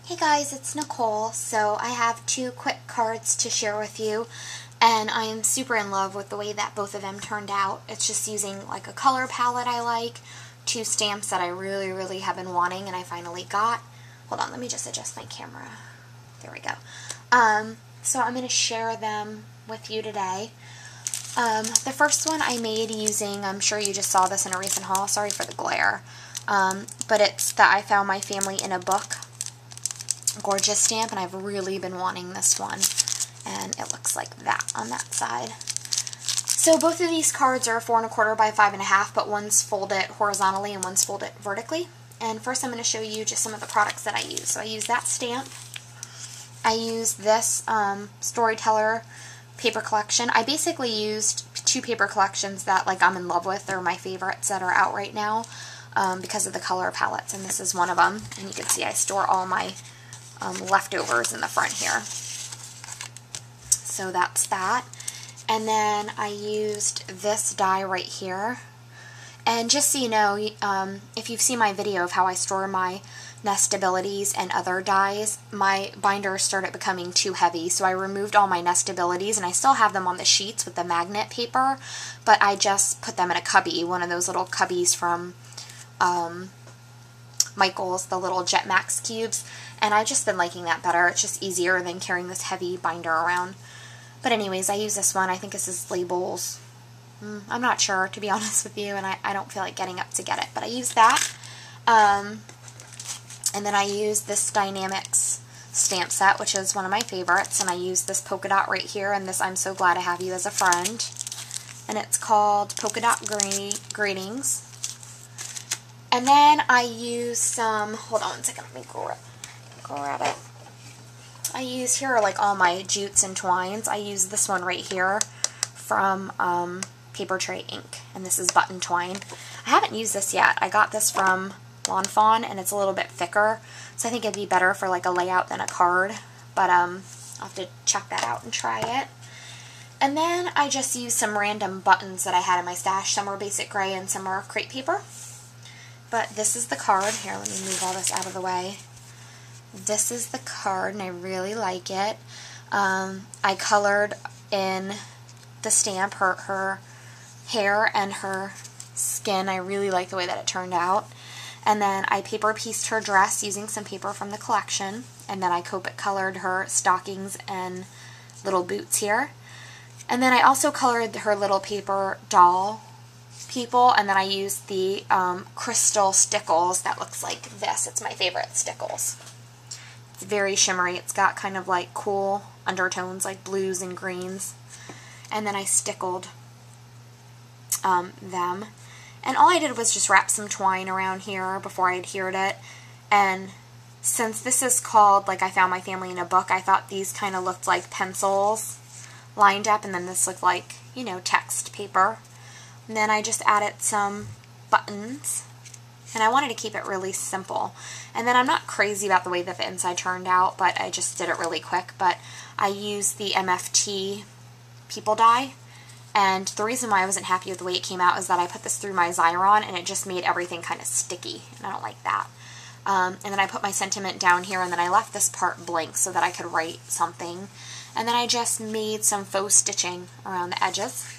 Hey guys, it's Nicole. So I have two quick cards to share with you, and I am super in love with the way that both of them turned out. It's just using like a color palette I like, two stamps that I really have been wanting and I finally got. Hold on, let me just adjust my camera. There we go. So I'm going to share them with you today. The first one I made using, I'm sure you just saw this in a recent haul, sorry for the glare, but it's the I Found My Family in a Book Gorjuss stamp, and I've really been wanting this one, and it looks like that on that side. So both of these cards are 4 1/4 by 5 1/2, but one's folded horizontally and one's folded vertically. And first I'm going to show you just some of the products that I use. So I use that stamp. I use this Storyteller paper collection. I basically used two paper collections that I'm in love with. They're my favorites that are out right now because of the color palettes, and this is one of them. And you can see I store all my leftovers in the front here. So that's that. And then I used this die right here. And just so you know, if you've seen my video of how I store my nestabilities and other dies, my binder started becoming too heavy, so I removed all my nestabilities, and I still have them on the sheets with the magnet paper, but I just put them in a cubby, one of those little cubbies from Michael's, the little Jet Max cubes, and I've just been liking that better. It's just easier than carrying this heavy binder around. But anyways, I use this one. I think this is Labels. I'm not sure, to be honest with you, and I don't feel like getting up to get it, but I use that. And then I use this Dynamics stamp set, which is one of my favorites, and I use this polka dot right here, and this I'm So Glad to Have You as a Friend. And it's called Polka Dot Greetings. And then I use some, hold on one second, let me grab it. I use, here are all my jutes and twines. I use this one right here from Paper Tray Ink, and this is button twine. I haven't used this yet. I got this from Lawn Fawn, and it's a little bit thicker, so I think it'd be better for a layout than a card, but I'll have to check that out and try it. And then I just used some random buttons that I had in my stash. Some are basic gray and some are crepe paper. But this is the card. Here, let me move all this out of the way. This is the card, and I really like it. I colored in the stamp her hair and her skin. I really like the way that it turned out. And then I paper pieced her dress using some paper from the collection. And then I Copic colored her stockings and little boots here. And then I also colored her little paper doll people, and then I used the crystal stickles that looks like this. It's my favorite stickles. It's very shimmery. It's got kind of cool undertones like blues and greens. And then I stickled them. And all I did was just wrap some twine around here before I adhered it. And since this is called I Found My Family in a Book, I thought these kind of looked like pencils lined up, and then this looked like, text paper. And then I just added some buttons, and I wanted to keep it really simple. And then I'm not crazy about the way that the inside turned out, but I just did it really quick. But I used the MFT People Die, and the reason why I wasn't happy with the way it came out is that I put this through my Xyron, and it just made everything kind of sticky, and I don't like that. And then I put my sentiment down here, and then I left this part blank so that I could write something. And then I just made some faux stitching around the edges.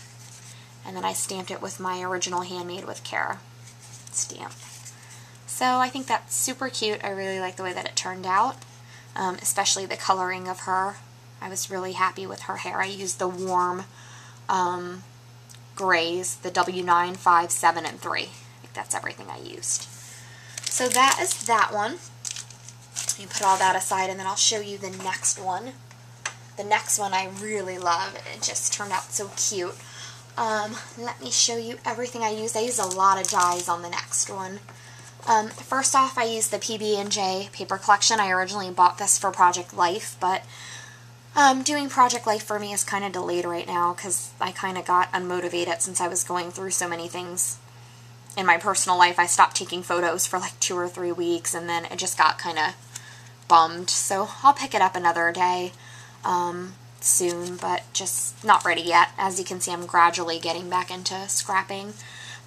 And then I stamped it with my original Handmade with Care stamp. So I think that's super cute. I really like the way that it turned out, especially the coloring of her. I was really happy with her hair. I used the warm grays, the W9, 5, 7, and 3. I think that's everything I used. So that is that one. Let me put all that aside, and then I'll show you the next one. The next one I really love. It just turned out so cute. Let me show you everything I used. I used a lot of dies on the next one. First off, I used the PB&J paper collection. I originally bought this for Project Life, but doing Project Life for me is kind of delayed right now because I kind of got unmotivated since I was going through so many things in my personal life. I stopped taking photos for 2 or 3 weeks, and then it just got kind of bummed. So I'll pick it up another day. Soon, but just not ready yet. As you can see, I'm gradually getting back into scrapping.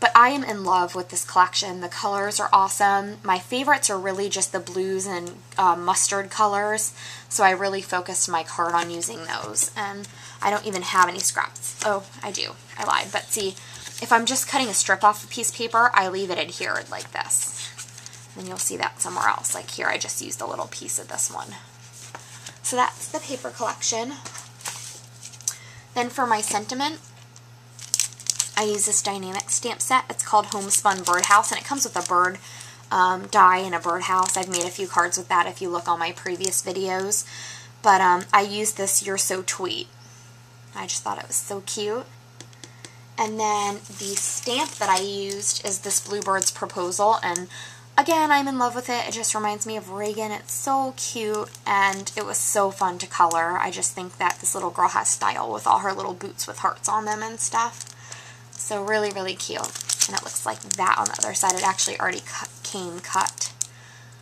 But I am in love with this collection. The colors are awesome. My favorites are really just the blues and mustard colors, so I really focused my card on using those. And I don't even have any scraps. Oh, I do. I lied. But see, if I'm just cutting a strip off a piece of paper, I leave it adhered like this. And you'll see that somewhere else. Like here, I just used a little piece of this one. So that's the paper collection. Then for my sentiment, I use this dynamic stamp set. It's called Homespun Birdhouse, and it comes with a bird die and a birdhouse. I've made a few cards with that if you look on my previous videos. But I used this You're So Tweet. I just thought it was so cute. And then the stamp that I used is this Bluebird's Proposal, and again, I'm in love with it. It just reminds me of Reagan. It's so cute, and it was so fun to color. I just think that this little girl has style with all her little boots with hearts on them and stuff. So really, really cute. And it looks like that on the other side. It actually already came cut.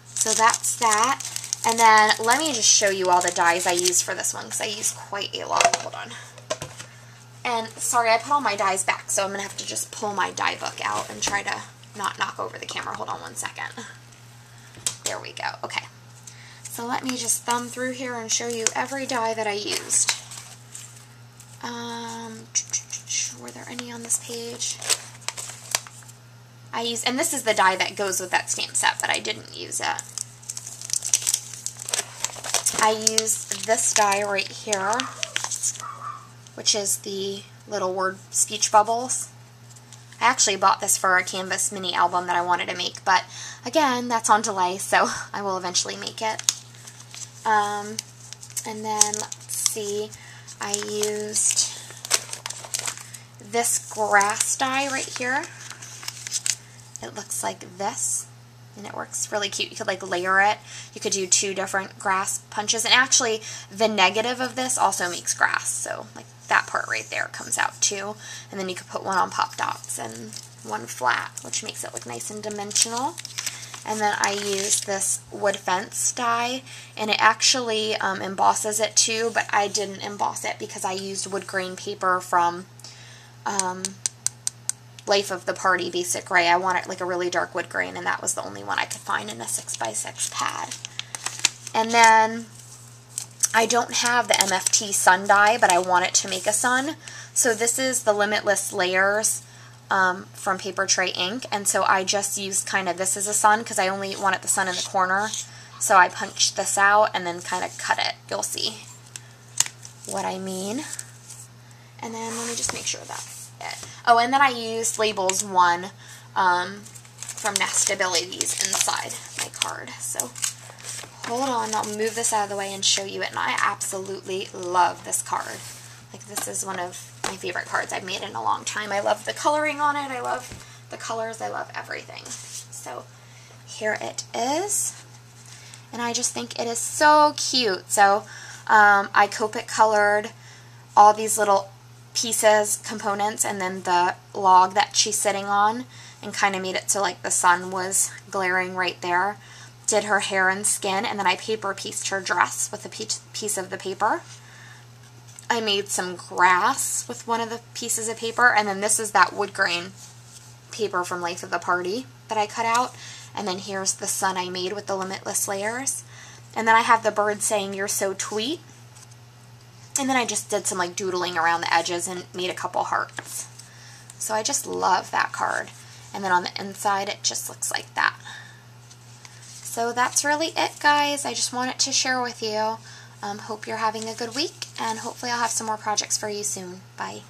So that's that. And then let me just show you all the dies I used for this one, because I used quite a lot. Hold on. And sorry, I put all my dies back, so I'm going to have to just pull my die book out and try to not knock over the camera. Hold on one second. There we go. Okay. So let me just thumb through here and show you every die that I used. Were there any on this page? I used, and this is the die that goes with that stamp set, but I didn't use it. I used this die right here, which is the little word speech bubbles. I actually bought this for a canvas mini album that I wanted to make, but again, that's on delay, so I will eventually make it. And then, let's see, I used this grass die right here. It looks like this, and it works really cute. You could like layer it. You could do 2 different grass punches, and actually the negative of this also makes grass, so like that part right there comes out too. And then you could put one on pop dots and one flat, which makes it look nice and dimensional. And then I used this wood fence die, and it actually embosses it too, but I didn't emboss it because I used wood grain paper from Life of the Party Basic Gray. I wanted like a really dark wood grain, and that was the only one I could find in a 6x6 pad. And then I don't have the MFT sun die, but I want it to make a sun. So this is the Limitless Layers from Paper Tray Ink, and so I just used kind of this as a sun because I only wanted the sun in the corner. So I punched this out and then kind of cut it. You'll see what I mean. And then let me just make sure that's it. Oh, and then I used Labels 1 from Nestabilities inside my card. So hold on, I'll move this out of the way and show you it. And I absolutely love this card. Like, this is one of my favorite cards I've made in a long time. I love the coloring on it. I love the colors. I love everything. So here it is. And I just think it is so cute. So I Copic colored all these little pieces, components, and then the log that she's sitting on, and kind of made it so like the sun was glaring right there. Did her hair and skin, and then I paper pieced her dress with a piece of the paper. I made some grass with one of the pieces of paper, and then this is that wood grain paper from Life of the Party that I cut out. And then here's the sun I made with the Limitless Layers. And then I have the bird saying, "You're so tweet." And then I just did some like doodling around the edges and made a couple hearts. So I just love that card. And then on the inside it just looks like that. So that's really it, guys. I just wanted to share with you. Hope you're having a good week, and hopefully I'll have some more projects for you soon. Bye.